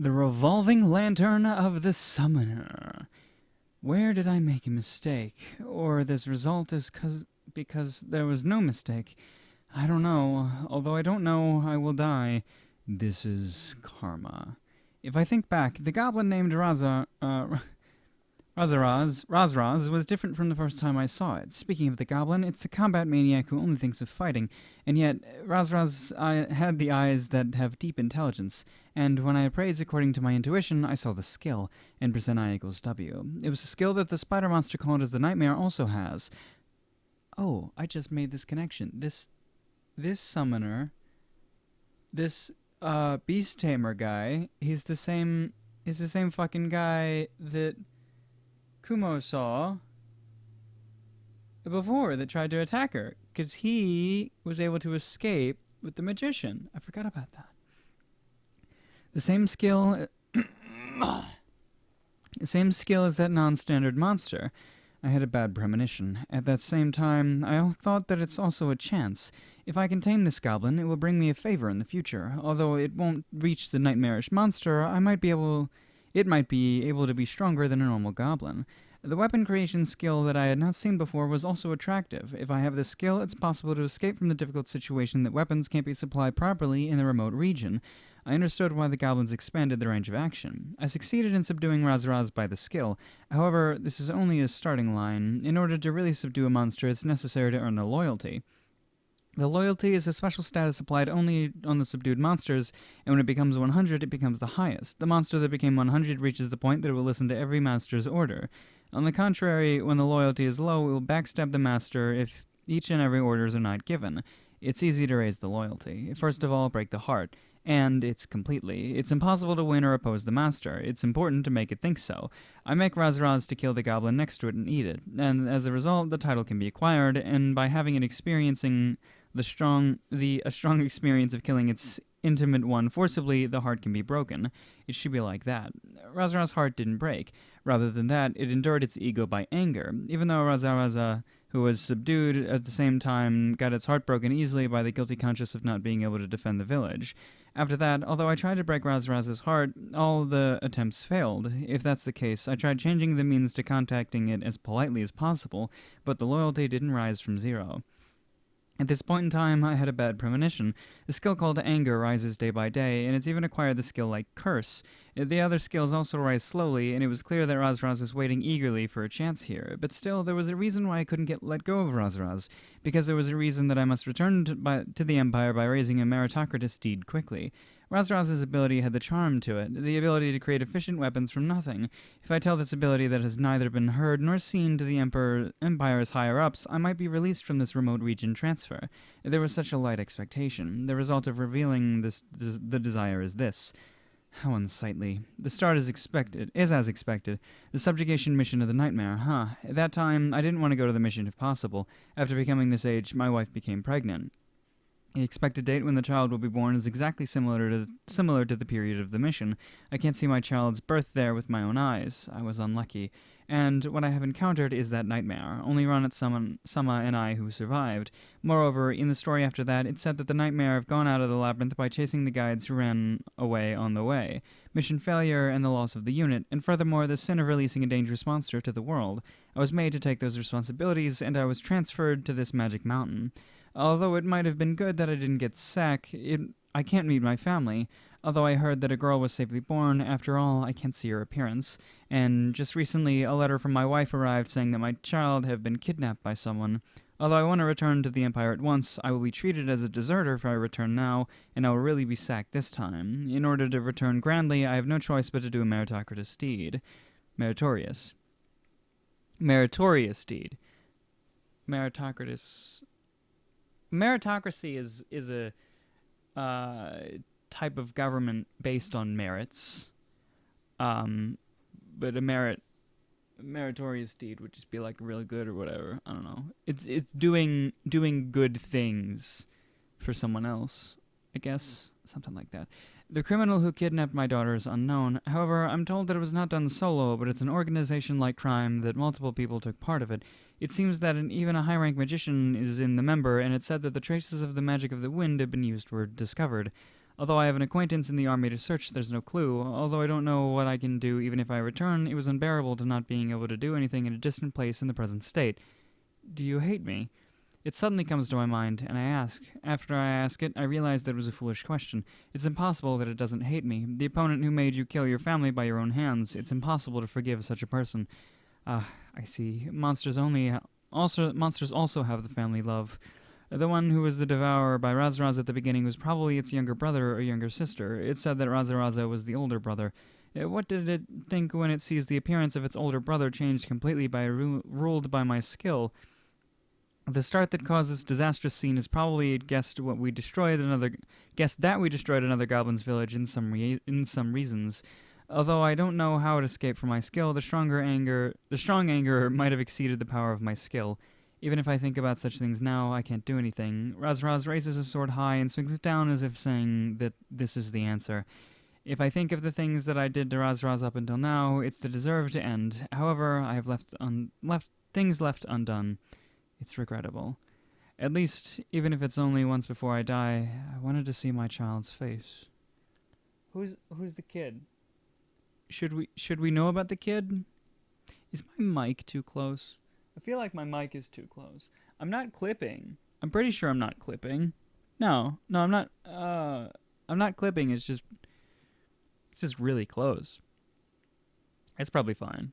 The revolving lantern of the summoner. Where did I make a mistake? Or this result is because there was no mistake. I don't know. Although I don't know, I will die. This is karma. If I think back, the goblin named Razraz was different from the first time I saw it. Speaking of the goblin, it's the combat maniac who only thinks of fighting, and yet Razraz had the eyes that have deep intelligence, and when I appraised according to my intuition, I saw the skill, and percent I equals W. It was a skill that the spider monster called as the Nightmare also has. Oh, I just made this connection. This summoner, this beast tamer guy, he's the same fucking guy that Kumo saw before that tried to attack her, because he was able to escape with the magician. I forgot about that. The same skill as that non-standard monster. I had a bad premonition. At that same time, I thought that it's also a chance. If I can tame this goblin, it will bring me a favor in the future. Although it won't reach the nightmarish monster, it might be able to be stronger than a normal goblin. The weapon creation skill that I had not seen before was also attractive. If I have this skill, it's possible to escape from the difficult situation that weapons can't be supplied properly in the remote region. I understood why the goblins expanded their range of action. I succeeded in subduing Razraz by the skill. However, this is only a starting line. In order to really subdue a monster, it's necessary to earn the loyalty. The loyalty is a special status applied only on the subdued monsters, and when it becomes 100, it becomes the highest. The monster that became 100 reaches the point that it will listen to every master's order. On the contrary, when the loyalty is low, it will backstab the master if each and every orders are not given. It's easy to raise the loyalty. First of all, break the heart. And it's impossible to win or oppose the master. It's important to make it think so. I make Razraz to kill the goblin next to it and eat it, and as a result, the title can be acquired, and by having it experiencing a strong experience of killing its intimate one forcibly, the heart can be broken. It should be like that. Razraz's heart didn't break. Rather than that, it endured its ego by anger. Even though Razraz, who was subdued at the same time, got its heart broken easily by the guilty conscience of not being able to defend the village. After that, although I tried to break Razraz's heart, all the attempts failed. If that's the case, I tried changing the means to contacting it as politely as possible, but the loyalty didn't rise from zero. At this point in time, I had a bad premonition. The skill called Anger rises day by day, and it's even acquired the skill like Curse. The other skills also rise slowly, and it was clear that Razraz is waiting eagerly for a chance here. But still, there was a reason why I couldn't let go of Razraz, because there was a reason that I must return to the Empire by raising a meritocratic steed quickly. Razraz's ability had the charm to it, the ability to create efficient weapons from nothing. If I tell this ability that has neither been heard nor seen to the Empire's higher-ups, I might be released from this remote region transfer. There was such a light expectation. The result of revealing the desire is this. How unsightly. The start is as expected. The subjugation mission of the Nightmare, At that time, I didn't want to go to the mission if possible. After becoming this age, my wife became pregnant. The expected date when the child will be born is exactly similar to the period of the mission. I can't see my child's birth there with my own eyes. I was unlucky. And what I have encountered is that nightmare. Only Ronit Sama and I who survived. Moreover, in the story after that, it said that the nightmare have gone out of the labyrinth by chasing the guides who ran away on the way. Mission failure and the loss of the unit, and furthermore the sin of releasing a dangerous monster to the world. I was made to take those responsibilities, and I was transferred to this magic mountain. Although it might have been good that I didn't get sacked, I can't meet my family. Although I heard that a girl was safely born, after all, I can't see her appearance. And just recently, a letter from my wife arrived saying that my child had been kidnapped by someone. Although I want to return to the Empire at once, I will be treated as a deserter if I return now, and I will really be sacked this time. In order to return grandly, I have no choice but to do a meritocratic deed. Meritorious deed. Meritocracy is a type of government based on merits, but a meritorious deed would just be like really good or whatever. I don't know. It's doing good things for someone else, I guess, something like that. The criminal who kidnapped my daughter is unknown. However, I'm told that it was not done solo, but it's an organization-like crime that multiple people took part of it. It seems that even a high-rank magician is in the member, and it said that the traces of the magic of the wind had been used were discovered. Although I have an acquaintance in the army to search, there's no clue. Although I don't know what I can do even if I return, it was unbearable to not being able to do anything in a distant place in the present state. Do you hate me? It suddenly comes to my mind, and I ask. After I ask it, I realize that it was a foolish question. It's impossible that it doesn't hate me. The opponent who made you kill your family by your own hands. It's impossible to forgive such a person. I see. Monsters also have the family love. The one who was the devourer by Razraz at the beginning was probably its younger brother or younger sister. It said that Razaraza was the older brother. What did it think when it sees the appearance of its older brother changed completely by ruled by my skill? The start that caused this disastrous scene is probably it guessed that we destroyed another goblin's village in some reasons. Although I don't know how it escaped from my skill, the strong anger might have exceeded the power of my skill. Even if I think about such things now, I can't do anything. Razraz raises his sword high and swings it down as if saying that this is the answer. If I think of the things that I did to Razraz up until now, it's the deserve to end. However, I have left things left undone. It's regrettable. At least, even if it's only once before I die, I wanted to see my child's face. Who's the kid? Should we know about the kid? Is my mic too close? I feel like my mic is too close. I'm not clipping. I'm pretty sure I'm not clipping. No, I'm not. I'm not clipping. It's just really close. It's probably fine.